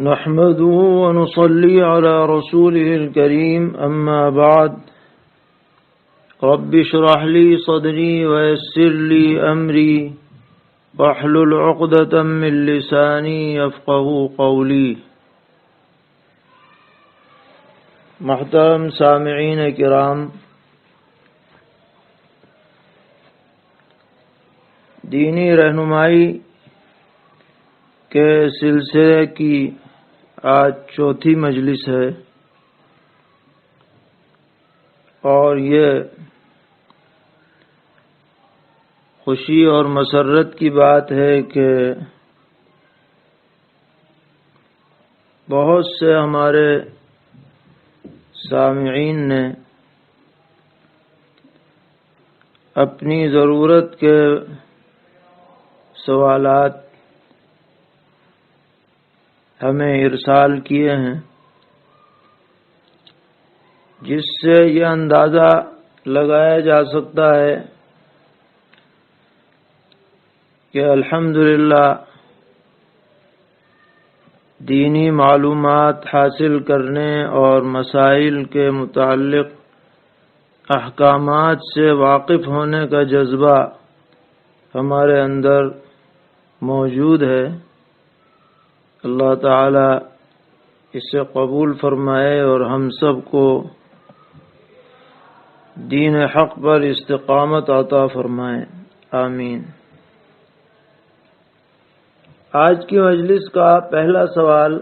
نحمده ونصلي على رسوله الكريم أما بعد رب اشرح لي صدري ويسر لي أمري واحلل عقدة من لساني يفقهوا قولي. محترم سامعین کرام، دینی رہنمائی کے سلسلے کی آج چوتھی مجلس ہے، اور یہ خوشی اور مسرت کی بات ہے کہ بہت سے ہمارے سامعین نے اپنی ضرورت کے سوالات ہمیں ارسال کیے ہیں، جس سے یہ اندازہ لگایا جا سکتا ہے کہ الحمدللہ دینی معلومات حاصل کرنے اور مسائل کے متعلق احکامات سے واقف ہونے کا جذبہ ہمارے اندر موجود ہے۔ اللہ تعالی اسے قبول فرمائے اور ہم سب کو دین حق پر استقامت عطا فرمائے، آمین۔ آج کی مجلس کا پہلا سوال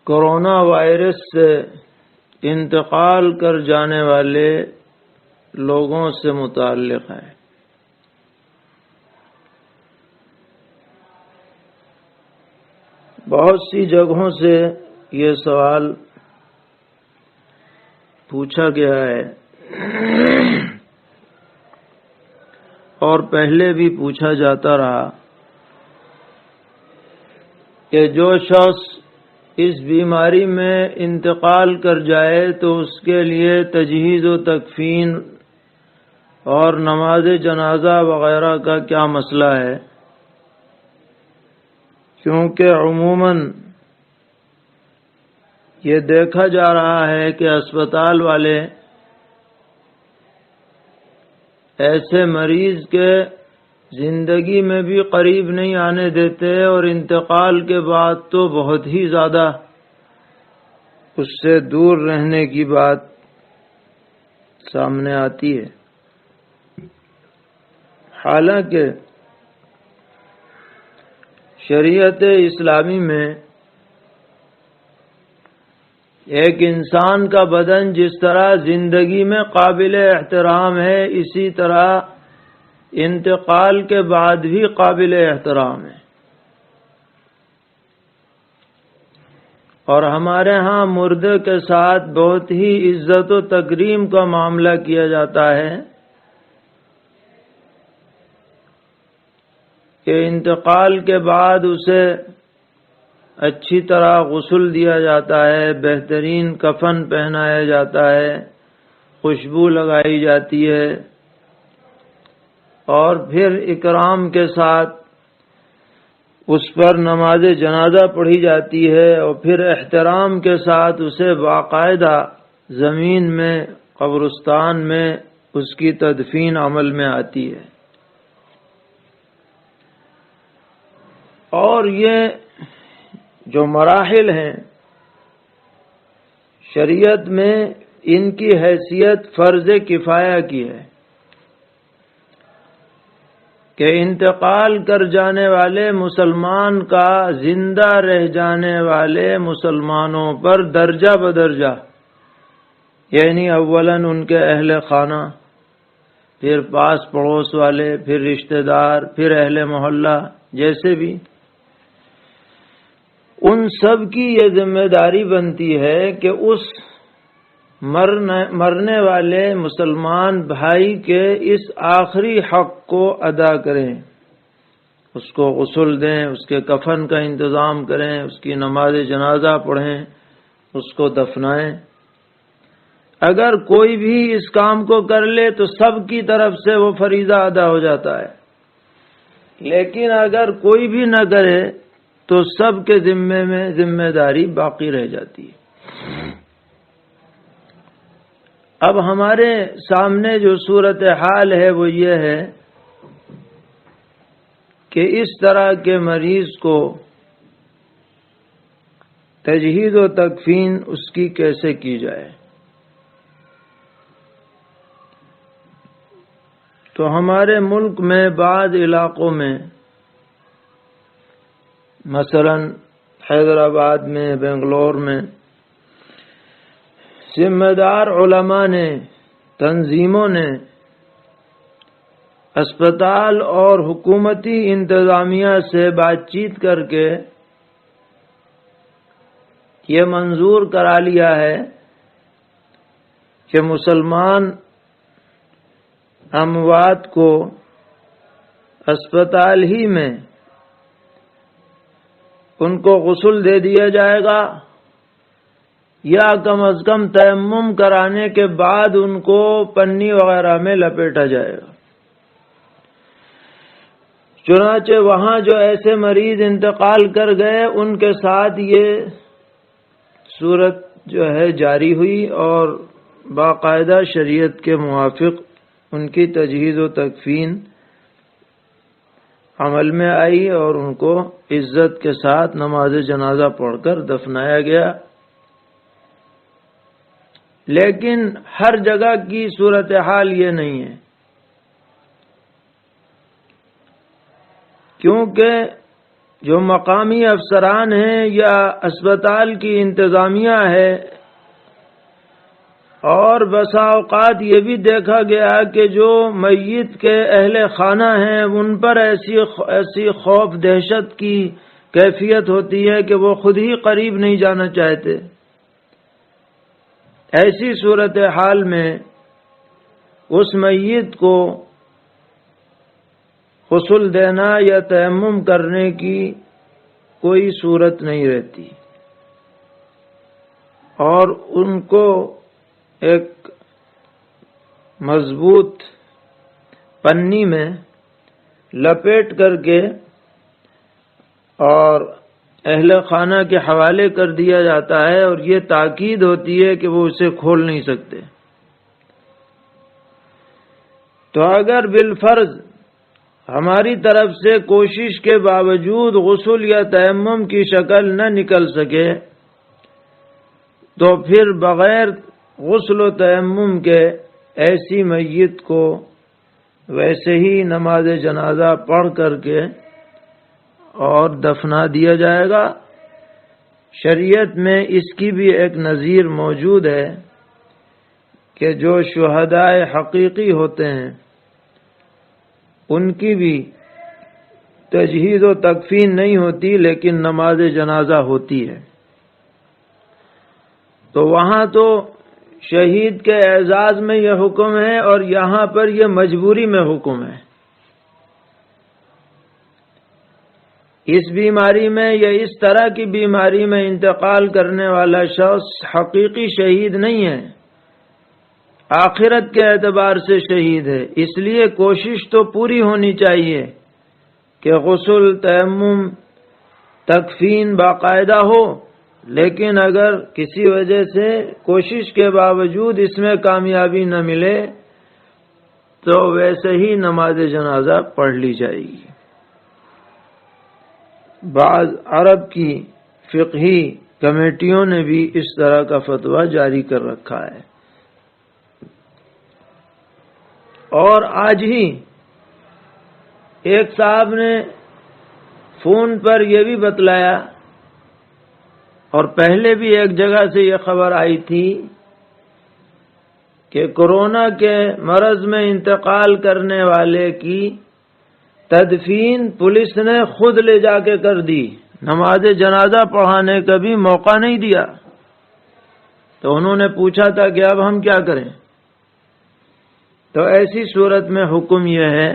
کورونا وائرس سے انتقال کر جانے والے لوگوں سے متعلق ہے۔ بہت سی جگہوں سے یہ سوال پوچھا گیا ہے اور پہلے بھی پوچھا جاتا رہا کہ جو شخص اس بیماری میں انتقال کر جائے تو اس کے لیے تجہیز و تکفین اور نماز جنازہ وغیرہ کا کیا مسئلہ ہے، کیونکہ عموماً یہ دیکھا جا رہا ہے کہ اسپتال والے ایسے مریض کے زندگی میں بھی قریب نہیں آنے دیتے، اور انتقال کے بعد تو بہت ہی زیادہ اس سے دور رہنے کی بات سامنے آتی ہے۔ حالانکہ شریعت اسلامی میں ایک انسان کا بدن جس طرح زندگی میں قابل احترام ہے، اسی طرح انتقال کے بعد بھی قابل احترام ہے، اور ہمارے ہاں مردے کے ساتھ بہت ہی عزت و تکریم کا معاملہ کیا جاتا ہے کہ انتقال کے بعد اسے اچھی طرح غسل دیا جاتا ہے، بہترین کفن پہنایا جاتا ہے، خوشبو لگائی جاتی ہے، اور پھر اکرام کے ساتھ اس پر نماز جنازہ پڑھی جاتی ہے، اور پھر احترام کے ساتھ اسے باقاعدہ زمین میں قبرستان میں اس کی تدفین عمل میں آتی ہے۔ اور یہ جو مراحل ہیں شریعت میں، ان کی حیثیت فرض کفایہ کی ہے کہ انتقال کر جانے والے مسلمان کا زندہ رہ جانے والے مسلمانوں پر درجہ بدرجہ، یعنی اولاً ان کے اہل خانہ، پھر پاس پڑوس والے، پھر رشتہ دار، پھر اہل محلہ، جیسے بھی ان سب کی یہ ذمہ داری بنتی ہے کہ اس مرنے والے مسلمان بھائی کے اس آخری حق کو ادا کریں، اس کو غسل دیں، اس کے کفن کا انتظام کریں، اس کی نماز جنازہ پڑھیں، اس کو دفنائیں۔ اگر کوئی بھی اس کام کو کر لے تو سب کی طرف سے وہ فریضہ ادا ہو جاتا ہے، لیکن اگر کوئی بھی نہ کرے تو سب کے ذمے میں ذمہ داری باقی رہ جاتی ہے۔ اب ہمارے سامنے جو صورتحال ہے وہ یہ ہے کہ اس طرح کے مریض کو تجہیز و تکفین اس کی کیسے کی جائے۔ تو ہمارے ملک میں بعض علاقوں میں، مثلا حیدرآباد میں، بنگلور میں، ذمہ دار علماء نے، تنظیموں نے اسپتال اور حکومتی انتظامیہ سے بات چیت کر کے یہ منظور کرا لیا ہے کہ مسلمان اموات کو اسپتال ہی میں ان کو غسل دے دیا جائے گا، یا کم از کم تیمم کرانے کے بعد ان کو پنی وغیرہ میں لپیٹا جائے گا۔ چنانچہ وہاں جو ایسے مریض انتقال کر گئے ان کے ساتھ یہ صورت جو ہے جاری ہوئی اور باقاعدہ شریعت کے موافق ان کی تجہیز و تکفین عمل میں آئی اور ان کو عزت کے ساتھ نماز جنازہ پڑھ کر دفنایا گیا۔ لیکن ہر جگہ کی صورتحال یہ نہیں ہے، کیونکہ جو مقامی افسران ہیں یا اسپتال کی انتظامیہ ہے، اور بسا اوقات یہ بھی دیکھا گیا کہ جو میت کے اہل خانہ ہیں ان پر ایسی خوف دہشت کی کیفیت ہوتی ہے کہ وہ خود ہی قریب نہیں جانا چاہتے۔ ایسی صورتحال میں اس میت کو غسل دینا یا تیمم کرنے کی کوئی صورت نہیں رہتی، اور ان کو ایک مضبوط پنی میں لپیٹ کر کے اور اہل خانہ کے حوالے کر دیا جاتا ہے، اور یہ تاکید ہوتی ہے کہ وہ اسے کھول نہیں سکتے۔ تو اگر بالفرض ہماری طرف سے کوشش کے باوجود غسل یا تیمم کی شکل نہ نکل سکے تو پھر بغیر غسل و تیمم کے ایسی میت کو ویسے ہی نماز جنازہ پڑھ کر کے اور دفنا دیا جائے گا۔ شریعت میں اس کی بھی ایک نظیر موجود ہے کہ جو شہدائے حقیقی ہوتے ہیں ان کی بھی تجہیز و تکفین نہیں ہوتی، لیکن نماز جنازہ ہوتی ہے۔ تو وہاں تو شہید کے اعزاز میں یہ حکم ہے اور یہاں پر یہ مجبوری میں حکم ہے۔ اس بیماری میں یا اس طرح کی بیماری میں انتقال کرنے والا شخص حقیقی شہید نہیں ہے، آخرت کے اعتبار سے شہید ہے۔ اس لیے کوشش تو پوری ہونی چاہیے کہ غسل، تیمم، تکفین باقاعدہ ہو، لیکن اگر کسی وجہ سے کوشش کے باوجود اس میں کامیابی نہ ملے تو ویسے ہی نماز جنازہ پڑھ لی جائے گی۔ بعض عرب کی فقہی کمیٹیوں نے بھی اس طرح کا فتویٰ جاری کر رکھا ہے۔ اور آج ہی ایک صاحب نے فون پر یہ بھی بتلایا، اور پہلے بھی ایک جگہ سے یہ خبر آئی تھی کہ کورونا کے مرض میں انتقال کرنے والے کی تدفین پولیس نے خود لے جا کے کر دی، نماز جنازہ پڑھانے کا بھی موقع نہیں دیا۔ تو انہوں نے پوچھا تھا کہ اب ہم کیا کریں؟ تو ایسی صورت میں حکم یہ ہے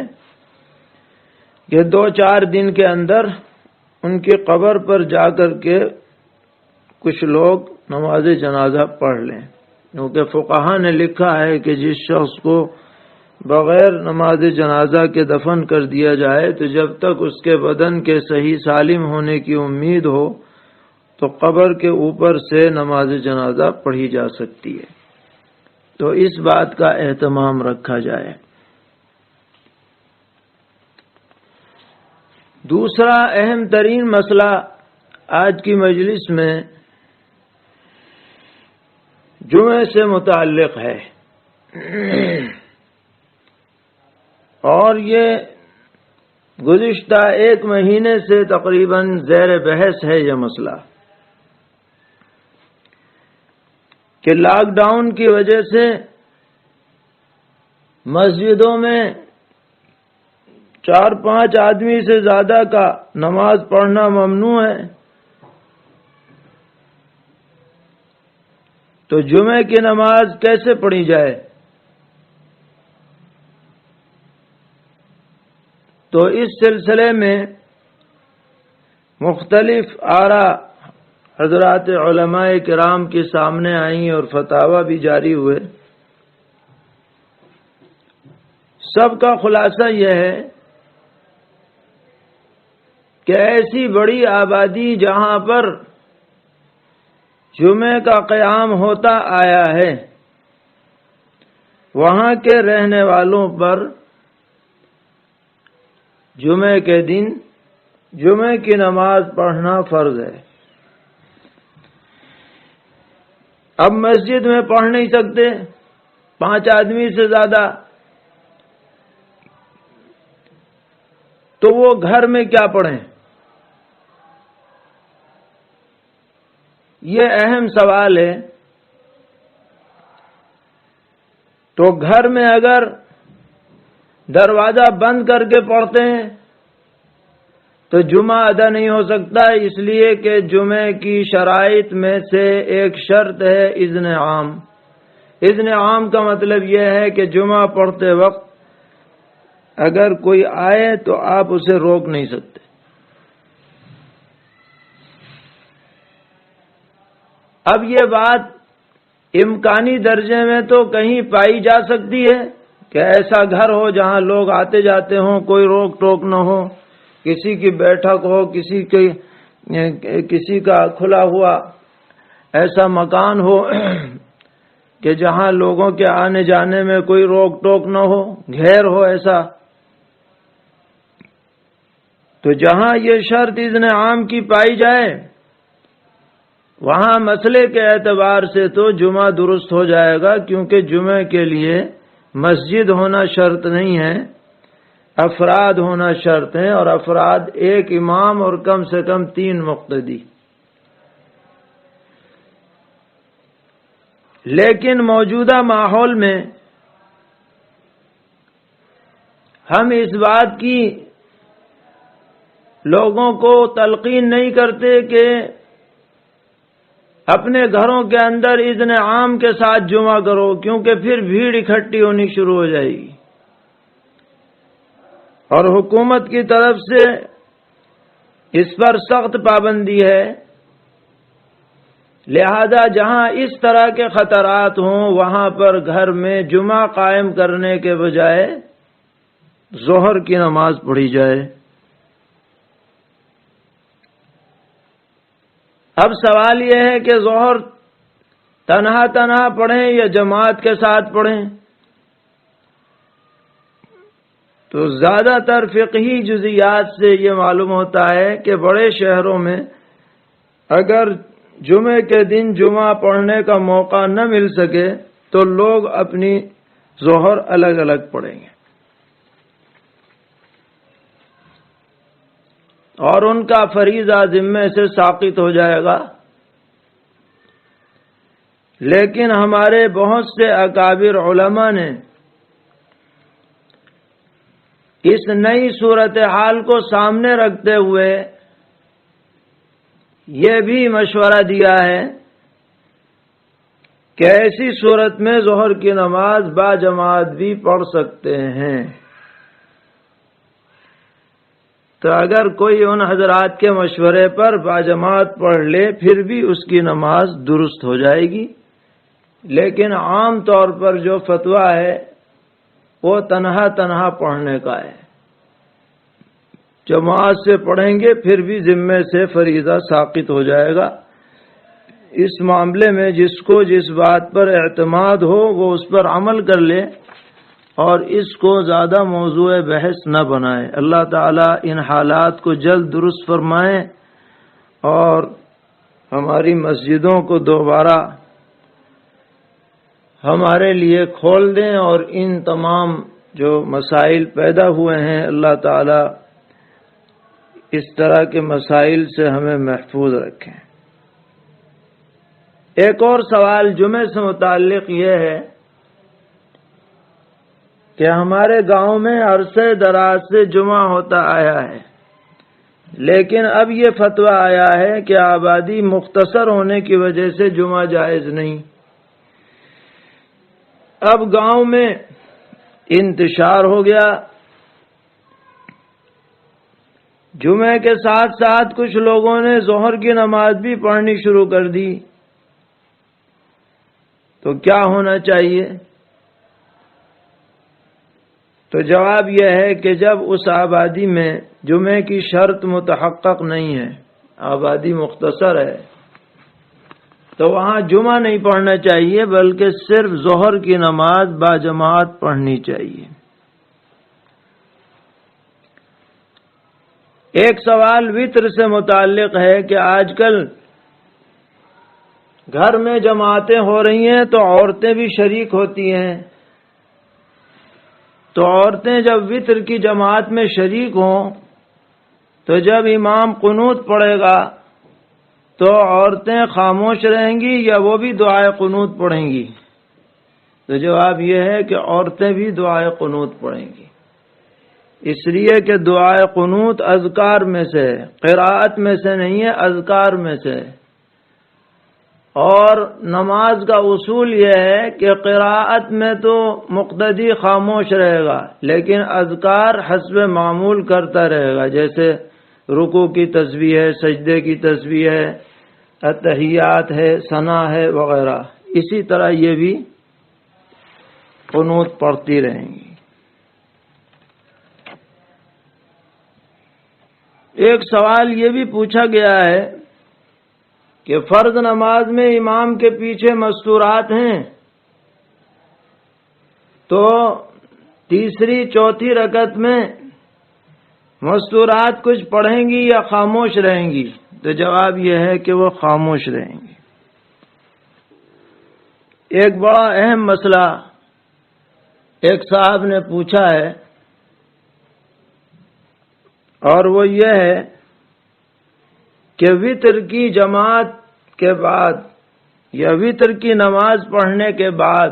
کہ 2-4 دن کے اندر ان کی قبر پر جا کر کے کچھ لوگ نماز جنازہ پڑھ لیں، کیونکہ فقہا نے لکھا ہے کہ جس شخص کو بغیر نماز جنازہ کے دفن کر دیا جائے تو جب تک اس کے بدن کے صحیح سالم ہونے کی امید ہو تو قبر کے اوپر سے نماز جنازہ پڑھی جا سکتی ہے، تو اس بات کا اہتمام رکھا جائے۔ دوسرا اہم ترین مسئلہ آج کی مجلس میں جمعے سے متعلق ہے، اور یہ گزشتہ ایک مہینے سے تقریباً زیر بحث ہے یہ مسئلہ کہ لاک ڈاؤن کی وجہ سے مسجدوں میں 4-5 آدمی سے زیادہ کا نماز پڑھنا ممنوع ہے، تو جمعے کی نماز کیسے پڑھی جائے؟ تو اس سلسلے میں مختلف آراء حضرات علماء کرام کے سامنے آئیں اور فتاوی بھی جاری ہوئے۔ سب کا خلاصہ یہ ہے کہ ایسی بڑی آبادی جہاں پر جمعے کا قیام ہوتا آیا ہے، وہاں کے رہنے والوں پر جمعے کے دن جمعے کی نماز پڑھنا فرض ہے۔ اب مسجد میں پڑھ نہیں سکتے 5 آدمی سے زیادہ، تو وہ گھر میں کیا پڑھیں؟ یہ اہم سوال ہے۔ تو گھر میں اگر دروازہ بند کر کے پڑھتے ہیں تو جمعہ ادا نہیں ہو سکتا، اس لیے کہ جمعے کی شرائط میں سے ایک شرط ہے اذن عام۔ اذن عام کا مطلب یہ ہے کہ جمعہ پڑھتے وقت اگر کوئی آئے تو آپ اسے روک نہیں سکتے۔ اب یہ بات امکانی درجے میں تو کہیں پائی جا سکتی ہے کہ ایسا گھر ہو جہاں لوگ آتے جاتے ہوں، کوئی روک ٹوک نہ ہو، کسی کی بیٹھک ہو، کسی کا کھلا ہوا ایسا مکان ہو کہ جہاں لوگوں کے آنے جانے میں کوئی روک ٹوک نہ ہو، گھیر ہو ایسا۔ تو جہاں یہ شرط اذن عام کی پائی جائے وہاں مسئلے کے اعتبار سے تو جمعہ درست ہو جائے گا، کیونکہ جمعے کے لیے مسجد ہونا شرط نہیں ہے، افراد ہونا شرط ہیں، اور افراد ایک امام اور کم سے کم 3 مقتدی۔ لیکن موجودہ ماحول میں ہم اس بات کی لوگوں کو تلقین نہیں کرتے کہ اپنے گھروں کے اندر اذن عام کے ساتھ جمعہ کرو، کیونکہ پھر بھیڑ اکٹھی ہونی شروع ہو جائے گی، اور حکومت کی طرف سے اس پر سخت پابندی ہے۔ لہذا جہاں اس طرح کے خطرات ہوں وہاں پر گھر میں جمعہ قائم کرنے کے بجائے ظہر کی نماز پڑھی جائے۔ اب سوال یہ ہے کہ ظہر تنہا پڑھیں یا جماعت کے ساتھ پڑھیں؟ تو زیادہ تر فقہی جزیات سے یہ معلوم ہوتا ہے کہ بڑے شہروں میں اگر جمعے کے دن جمعہ پڑھنے کا موقع نہ مل سکے تو لوگ اپنی ظہر الگ الگ پڑھیں گے، اور ان کا فریضہ ذمے سے ساقط ہو جائے گا۔ لیکن ہمارے بہت سے اکابر علماء نے اس نئی صورتحال کو سامنے رکھتے ہوئے یہ بھی مشورہ دیا ہے کہ ایسی صورت میں ظہر کی نماز با جماعت بھی پڑھ سکتے ہیں۔ تو اگر کوئی ان حضرات کے مشورے پر با جماعت پڑھ لے پھر بھی اس کی نماز درست ہو جائے گی، لیکن عام طور پر جو فتویٰ ہے وہ تنہا تنہا پڑھنے کا ہے. جماعت سے پڑھیں گے پھر بھی ذمے سے فریضہ ساقط ہو جائے گا. اس معاملے میں جس کو جس بات پر اعتماد ہو وہ اس پر عمل کر لے اور اس کو زیادہ موضوع بحث نہ بنائے. اللہ تعالیٰ ان حالات کو جلد درست فرمائیں اور ہماری مسجدوں کو دوبارہ ہمارے لیے کھول دیں اور ان تمام جو مسائل پیدا ہوئے ہیں اللہ تعالیٰ اس طرح کے مسائل سے ہمیں محفوظ رکھیں. ایک اور سوال جمعے سے متعلق یہ ہے کہ ہمارے گاؤں میں عرصے دراز سے جمعہ ہوتا آیا ہے، لیکن اب یہ فتویٰ آیا ہے کہ آبادی مختصر ہونے کی وجہ سے جمعہ جائز نہیں. اب گاؤں میں انتشار ہو گیا، جمعے کے ساتھ ساتھ کچھ لوگوں نے ظہر کی نماز بھی پڑھنی شروع کر دی. تو کیا ہونا چاہیے؟ تو جواب یہ ہے کہ جب اس آبادی میں جمعے کی شرط متحقق نہیں ہے، آبادی مختصر ہے، تو وہاں جمعہ نہیں پڑھنا چاہیے بلکہ صرف ظہر کی نماز باجماعت پڑھنی چاہیے. ایک سوال وطر سے متعلق ہے کہ آج کل گھر میں جماعتیں ہو رہی ہیں تو عورتیں بھی شریک ہوتی ہیں. تو عورتیں جب وطر کی جماعت میں شریک ہوں تو جب امام قنوت پڑھے گا تو عورتیں خاموش رہیں گی یا وہ بھی دعائے قنوت پڑھیں گی؟ تو جواب یہ ہے کہ عورتیں بھی دعائے قنوت پڑھیں گی، اس لیے کہ دعائے قنوت اذکار میں سے، قراءت میں سے نہیں ہے، اذکار میں سے. اور نماز کا اصول یہ ہے کہ قراءت میں تو مقتدی خاموش رہے گا لیکن اذکار حسب معمول کرتا رہے گا، جیسے رکوع کی تسبیح ہے، سجدے کی تسبیح ہے، التحیات ہے، ثنا ہے وغیرہ. اسی طرح یہ بھی قنوت پڑھتی رہیں گی. ایک سوال یہ بھی پوچھا گیا ہے کہ فرض نماز میں امام کے پیچھے مستورات ہیں تو تیسری چوتھی رکعت میں مستورات کچھ پڑھیں گی یا خاموش رہیں گی؟ تو جواب یہ ہے کہ وہ خاموش رہیں گی. ایک بڑا اہم مسئلہ ایک صاحب نے پوچھا ہے اور وہ یہ ہے کہ وطر کی جماعت کے بعد یا وطر کی نماز پڑھنے کے بعد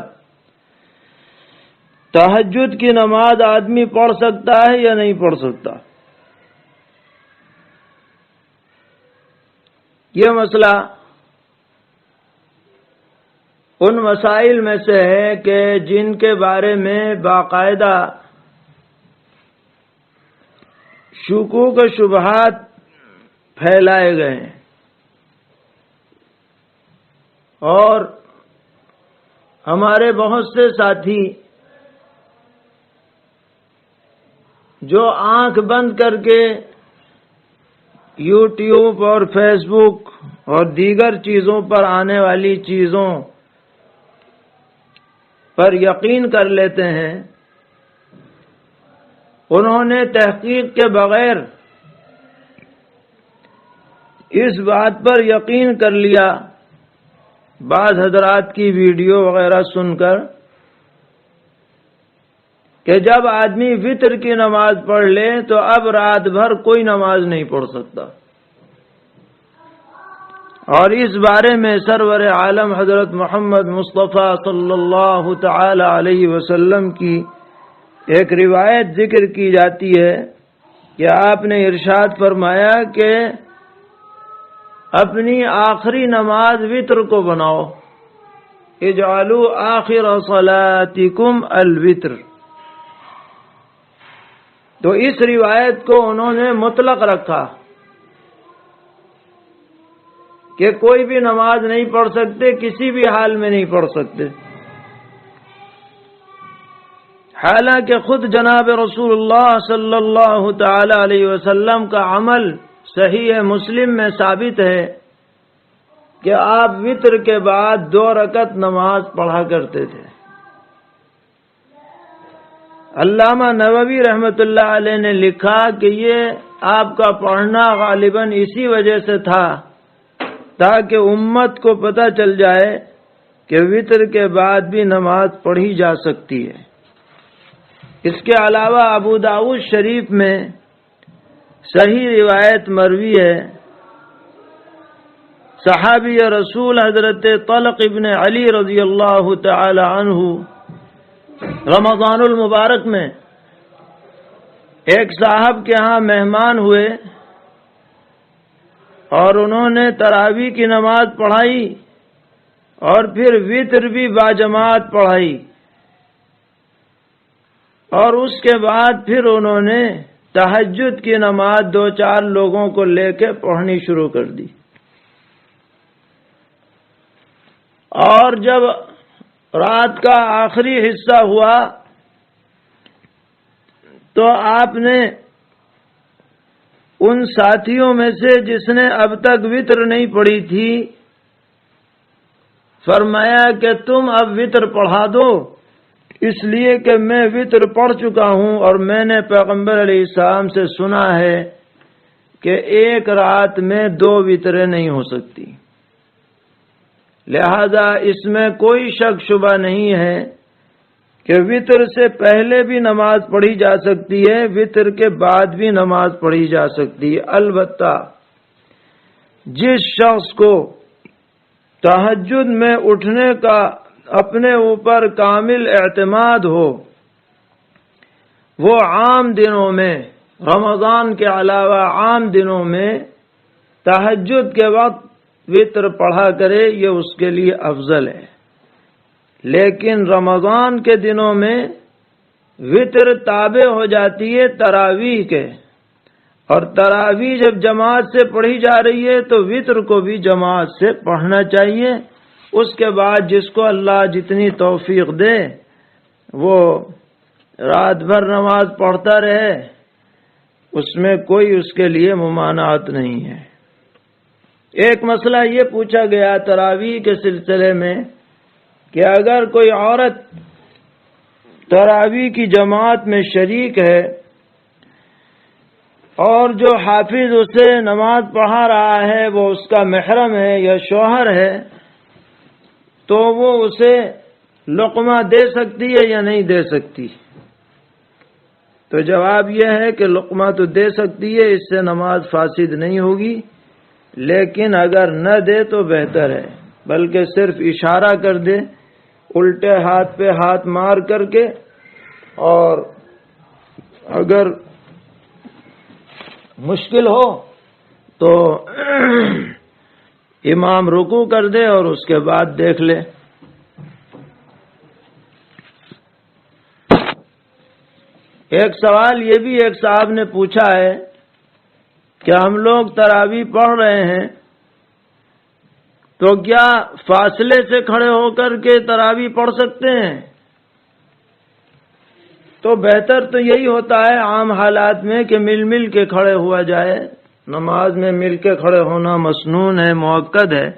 تہجد کی نماز آدمی پڑھ سکتا ہے یا نہیں پڑھ سکتا؟ یہ مسئلہ ان مسائل میں سے ہے کہ جن کے بارے میں باقاعدہ شکوک و شبہات پھیلائے گئے ہیں اور ہمارے بہت سے ساتھی جو آنکھ بند کر کے یوٹیوب اور فیس بک اور دیگر چیزوں پر آنے والی چیزوں پر یقین کر لیتے ہیں، انہوں نے تحقیق کے بغیر اس بات پر یقین کر لیا بعض حضرات کی ویڈیو وغیرہ سن کر کہ جب آدمی وطر کی نماز پڑھ لے تو اب رات بھر کوئی نماز نہیں پڑھ سکتا. اور اس بارے میں سرور عالم حضرت محمد مصطفیٰ صلی اللہ تعالی علیہ وسلم کی ایک روایت ذکر کی جاتی ہے کہ آپ نے ارشاد فرمایا کہ اپنی آخری نماز وطر کو بناؤ، اجعلوا آخر صلاتکم الوطر. تو اس روایت کو انہوں نے مطلق رکھا کہ کوئی بھی نماز نہیں پڑھ سکتے، کسی بھی حال میں نہیں پڑھ سکتے. حالانکہ خود جناب رسول اللہ صلی اللہ تعالی علیہ وسلم کا عمل صحیح مسلم میں ثابت ہے کہ آپ وتر کے بعد 2 رکعت نماز پڑھا کرتے تھے۔ علامہ نووی رحمۃ اللہ علیہ نے لکھا کہ یہ آپ کا پڑھنا غالباً اسی وجہ سے تھا تاکہ امت کو پتہ چل جائے کہ وتر کے بعد بھی نماز پڑھی جا سکتی ہے۔ اس کے علاوہ ابو داؤد شریف میں صحیح روایت مروی ہے، صحابی رسول حضرت طلق ابن علی رضی اللہ تعالی عنہ رمضان المبارک میں ایک صاحب کے ہاں مہمان ہوئے اور انہوں نے تراویح کی نماز پڑھائی اور پھر وتر بھی باجماعت پڑھائی، اور اس کے بعد پھر انہوں نے تہجد کی نماز 2-4 لوگوں کو لے کے پڑھنی شروع کر دی۔ اور جب رات کا آخری حصہ ہوا تو آپ نے ان ساتھیوں میں سے جس نے اب تک وتر نہیں پڑھی تھی فرمایا کہ تم اب وتر پڑھا دو، اس لیے کہ میں وتر پڑھ چکا ہوں اور میں نے پیغمبر علیہ السلام سے سنا ہے کہ ایک رات میں 2 وتریں نہیں ہو سکتی، لہذا اس میں کوئی شک شبہ نہیں ہے کہ وتر سے پہلے بھی نماز پڑھی جا سکتی ہے، وتر کے بعد بھی نماز پڑھی جا سکتی ہے۔ البتہ جس شخص کو تہجد میں اٹھنے کا اپنے اوپر کامل اعتماد ہو، وہ عام دنوں میں، رمضان کے علاوہ عام دنوں میں تہجد کے وقت وتر پڑھا کرے، یہ اس کے لیے افضل ہے۔ لیکن رمضان کے دنوں میں وتر تابع ہو جاتی ہے تراویح کے، اور تراویح جب جماعت سے پڑھی جا رہی ہے تو وتر کو بھی جماعت سے پڑھنا چاہیے۔ اس کے بعد جس کو اللہ جتنی توفیق دے وہ رات بھر نماز پڑھتا رہے، اس میں کوئی اس کے لیے ممانعت نہیں ہے۔ ایک مسئلہ یہ پوچھا گیا تراویح کے سلسلے میں کہ اگر کوئی عورت تراویح کی جماعت میں شریک ہے اور جو حافظ اسے نماز پڑھا رہا ہے وہ اس کا محرم ہے یا شوہر ہے، تو وہ اسے لقمہ دے سکتی ہے یا نہیں دے سکتی؟ تو جواب یہ ہے کہ لقمہ تو دے سکتی ہے، اس سے نماز فاسد نہیں ہوگی، لیکن اگر نہ دے تو بہتر ہے، بلکہ صرف اشارہ کر دے الٹے ہاتھ پہ ہاتھ مار کر کے، اور اگر مشکل ہو تو امام رکوع کر دے اور اس کے بعد دیکھ لے۔ ایک سوال یہ بھی ایک صاحب نے پوچھا ہے کہ ہم لوگ تراویح پڑھ رہے ہیں تو کیا فاصلے سے کھڑے ہو کر کے تراویح پڑھ سکتے ہیں؟ تو بہتر تو یہی ہوتا ہے عام حالات میں کہ مل کے کھڑے ہوا جائے، نماز میں مل کے کھڑے ہونا مسنون ہے، مؤکد ہے،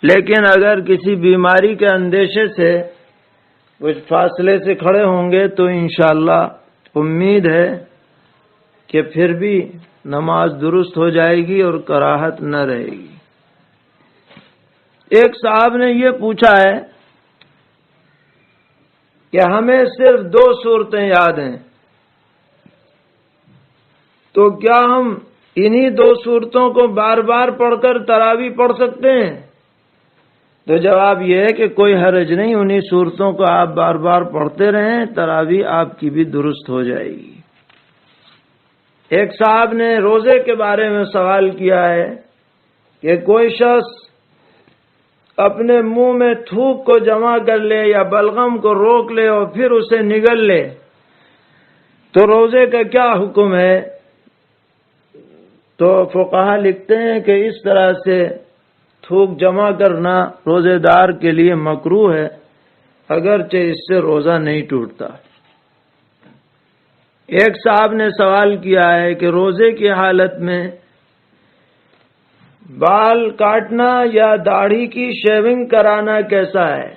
لیکن اگر کسی بیماری کے اندیشے سے کچھ فاصلے سے کھڑے ہوں گے تو انشاءاللہ امید ہے کہ پھر بھی نماز درست ہو جائے گی اور کراہت نہ رہے گی۔ ایک صاحب نے یہ پوچھا ہے کہ ہمیں صرف 2 صورتیں یاد ہیں، تو کیا ہم انہی 2 صورتوں کو بار بار پڑھ کر تراویح پڑھ سکتے ہیں؟ تو جواب یہ ہے کہ کوئی حرج نہیں، انہی صورتوں کو آپ بار بار پڑھتے رہیں، تراویح آپ کی بھی درست ہو جائے گی۔ ایک صاحب نے روزے کے بارے میں سوال کیا ہے کہ کوئی شخص اپنے منہ میں تھوک کو جمع کر لے یا بلغم کو روک لے اور پھر اسے نگل لے تو روزے کا کیا حکم ہے؟ تو فقہا لکھتے ہیں کہ اس طرح سے تھوک جمع کرنا روزے دار کے لیے مکروہ ہے، اگرچہ اس سے روزہ نہیں ٹوٹتا۔ ایک صاحب نے سوال کیا ہے کہ روزے کی حالت میں بال کاٹنا یا داڑھی کی شیونگ کرانا کیسا ہے؟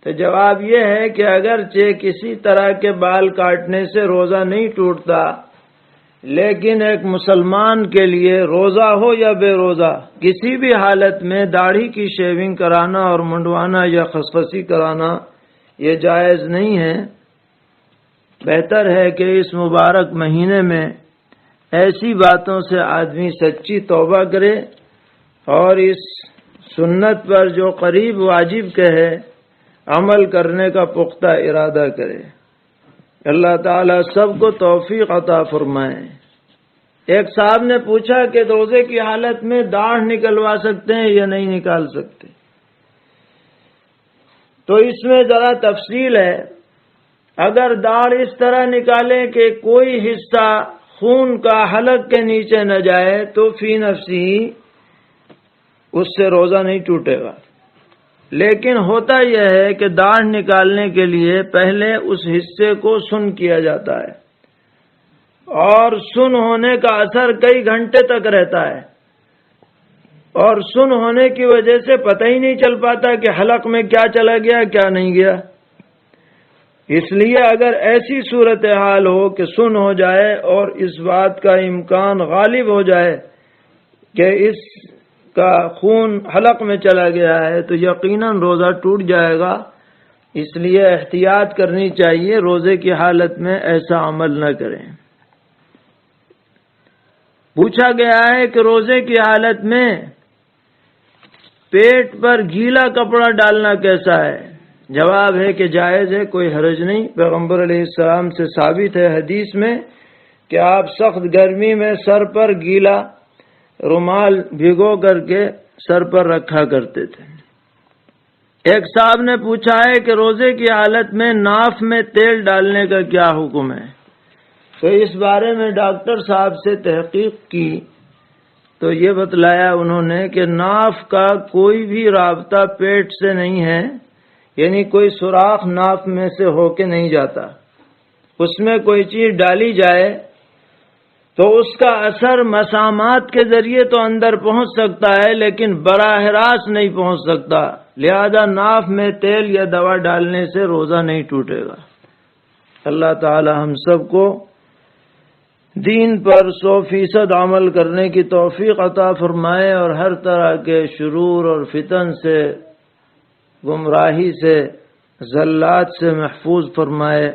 تو جواب یہ ہے کہ اگرچہ کسی طرح کے بال کاٹنے سے روزہ نہیں ٹوٹتا، لیکن ایک مسلمان کے لیے روزہ ہو یا بے روزہ، کسی بھی حالت میں داڑھی کی شیونگ کرانا اور منڈوانا یا خصخصی کرانا یہ جائز نہیں ہے۔ بہتر ہے کہ اس مبارک مہینے میں ایسی باتوں سے آدمی سچی توبہ کرے اور اس سنت پر جو قریب واجب کے ہے عمل کرنے کا پختہ ارادہ کرے۔ اللہ تعالیٰ سب کو توفیق عطا فرمائے۔ ایک صاحب نے پوچھا کہ روزے کی حالت میں داڑھ نکلوا سکتے ہیں یا نہیں نکال سکتے؟ تو اس میں ذرا تفصیل ہے۔ اگر داڑھ اس طرح نکالیں کہ کوئی حصہ خون کا حلق کے نیچے نہ جائے تو فی نفسی اس سے روزہ نہیں ٹوٹے گا، لیکن ہوتا یہ ہے کہ داڑھ نکالنے کے لیے پہلے اس حصے کو سن کیا جاتا ہے، اور سن ہونے کا اثر کئی گھنٹے تک رہتا ہے، اور سن ہونے کی وجہ سے پتہ ہی نہیں چل پاتا کہ حلق میں کیا چلا گیا کیا نہیں گیا۔ اس لیے اگر ایسی صورتحال ہو کہ سن ہو جائے اور اس بات کا امکان غالب ہو جائے کہ اس کا خون حلق میں چلا گیا ہے تو یقیناً روزہ ٹوٹ جائے گا۔ اس لیے احتیاط کرنی چاہیے، روزے کی حالت میں ایسا عمل نہ کریں۔ پوچھا گیا ہے کہ روزے کی حالت میں پیٹ پر گیلا کپڑا ڈالنا کیسا ہے؟ جواب ہے کہ جائز ہے، کوئی حرج نہیں۔ پیغمبر علیہ السلام سے ثابت ہے حدیث میں کہ آپ سخت گرمی میں سر پر گیلا رومال بھگو کر کے سر پر رکھا کرتے تھے۔ ایک صاحب نے پوچھا ہے کہ روزے کی حالت میں ناف میں تیل ڈالنے کا کیا حکم ہے؟ تو اس بارے میں ڈاکٹر صاحب سے تحقیق کی تو یہ بتلایا انہوں نے کہ ناف کا کوئی بھی رابطہ پیٹ سے نہیں ہے، یعنی کوئی سوراخ ناف میں سے ہو کے نہیں جاتا۔ اس میں کوئی چیز ڈالی جائے تو اس کا اثر مسامات کے ذریعے تو اندر پہنچ سکتا ہے لیکن براہ راست نہیں پہنچ سکتا، لہذا ناف میں تیل یا دوا ڈالنے سے روزہ نہیں ٹوٹے گا۔ اللہ تعالی ہم سب کو دین پر 100% عمل کرنے کی توفیق عطا فرمائے اور ہر طرح کے شرور اور فتن سے، گمراہی سے، زلات سے محفوظ فرمائے۔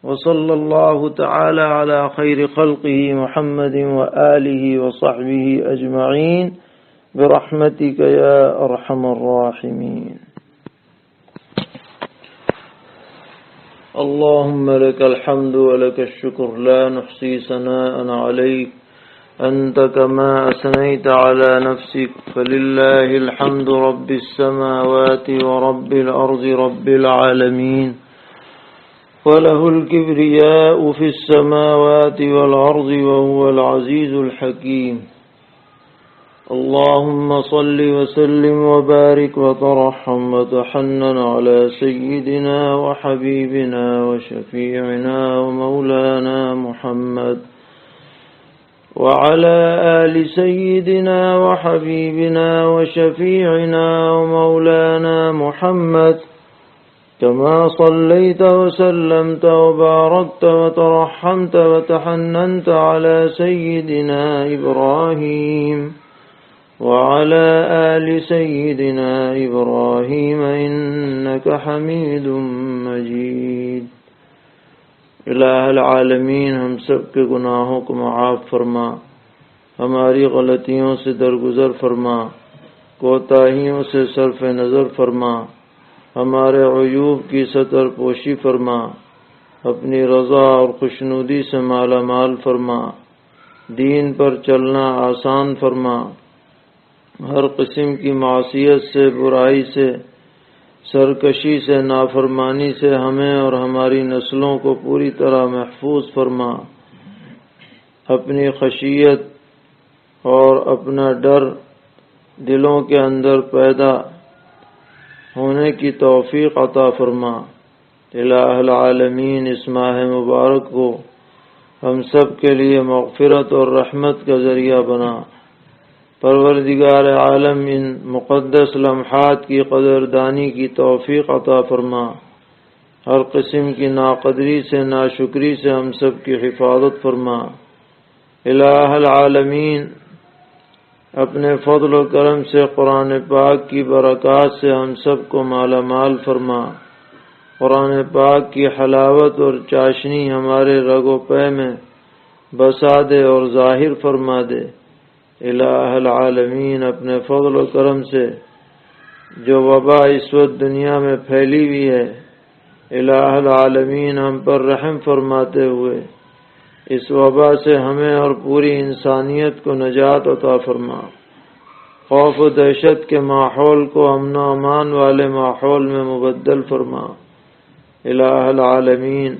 وصلی اللہ تعالی علی خیر خلقہ محمد وآلہ وصحبہ اجمعین برحمتک یا ارحم الراحمین۔ اللهم لك الحمد ولك الشكر لا نحصي ثناء عليك أنت كما أثنيت على نفسك فلله الحمد رب السماوات ورب الأرض رب العالمين وله الكبرياء في السماوات والأرض وهو العزيز الحكيم اللهم صل وسلم وبارك وترحم وتحنن على سيدنا وحبيبنا وشفيعنا ومولانا محمد وعلى آل سيدنا وحبيبنا وشفيعنا ومولانا محمد كما صليت وسلمت وباركت وترحمت وتحننت على سيدنا إبراهيم وعلى آل سيدنا إبراهيم إنك حميد مجيد۔ الہ العالمین ہم سب کے گناہوں کو معاف فرما، ہماری غلطیوں سے درگزر فرما، کوتاہیوں سے صرف نظر فرما، ہمارے عیوب کی ستر پوشی فرما، اپنی رضا اور خوشنودی سے مالا مال فرما، دین پر چلنا آسان فرما، ہر قسم کی معصیت سے، برائی سے، سرکشی سے، نافرمانی سے ہمیں اور ہماری نسلوں کو پوری طرح محفوظ فرما، اپنی خشیت اور اپنا ڈر دلوں کے اندر پیدا ہونے کی توفیق عطا فرما، الہ العالمین اس ماہ مبارک کو ہم سب کے لیے مغفرت اور رحمت کا ذریعہ بنا۔ پروردگار عالم ان مقدس لمحات کی قدردانی کی توفیق عطا فرما، ہر قسم کی ناقدری سے ناشکری سے ہم سب کی حفاظت فرما۔ الہ العالمین اپنے فضل و کرم سے قرآن پاک کی برکات سے ہم سب کو مالا مال فرما، قرآن پاک کی حلاوت اور چاشنی ہمارے رگ و پے میں بسا دے اور ظاہر فرما دے۔ الہ العالمین اپنے فضل و کرم سے جو وبا اس وقت دنیا میں پھیلی ہوئی ہے، الہ العالمین ہم پر رحم فرماتے ہوئے اس وبا سے ہمیں اور پوری انسانیت کو نجات عطا فرما، خوف و دہشت کے ماحول کو امن و امان والے ماحول میں مبدل فرما۔ الہ العالمین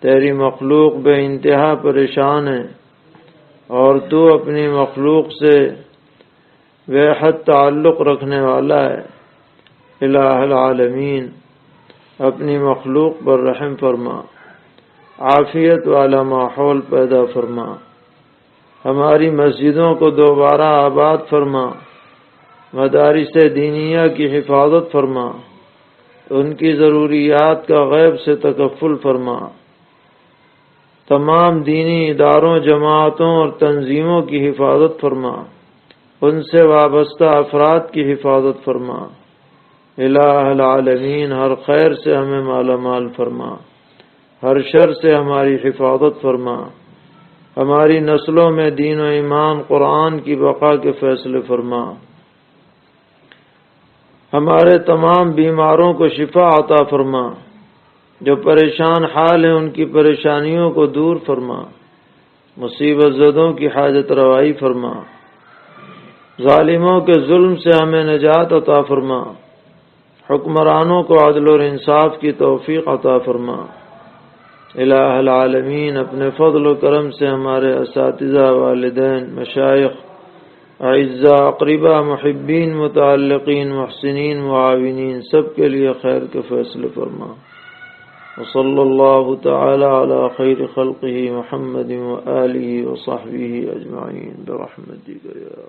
تیری مخلوق بے انتہا پریشان ہے اور تو اپنی مخلوق سے بے حد تعلق رکھنے والا ہے۔ الہ العالمین اپنی مخلوق پر رحم فرما، عافیت والا ماحول پیدا فرما، ہماری مسجدوں کو دوبارہ آباد فرما، مدارس دینیہ کی حفاظت فرما، ان کی ضروریات کا غیب سے تکفل فرما، تمام دینی اداروں، جماعتوں اور تنظیموں کی حفاظت فرما، ان سے وابستہ افراد کی حفاظت فرما۔ الہ العالمین ہر خیر سے ہمیں مالا مال فرما، ہر شر سے ہماری حفاظت فرما، ہماری نسلوں میں دین و ایمان قرآن کی بقا کے فیصلے فرما، ہمارے تمام بیماروں کو شفا عطا فرما، جو پریشان حال ہیں ان کی پریشانیوں کو دور فرما، مصیبت زدوں کی حاجت روائی فرما، ظالموں کے ظلم سے ہمیں نجات عطا فرما، حکمرانوں کو عدل اور انصاف کی توفیق عطا فرما۔ الہ العالمین اپنے فضل و کرم سے ہمارے اساتذہ، والدین، مشائخ، اعزاء، اقرباء، محبین، متعلقین، محسنین، معاونین سب کے لیے خیر کے فیصلے فرما۔ وصلی اللہ تعالی علی خیر خلقہ محمد وآلہ وصحبہ اجمعین برحمتک یا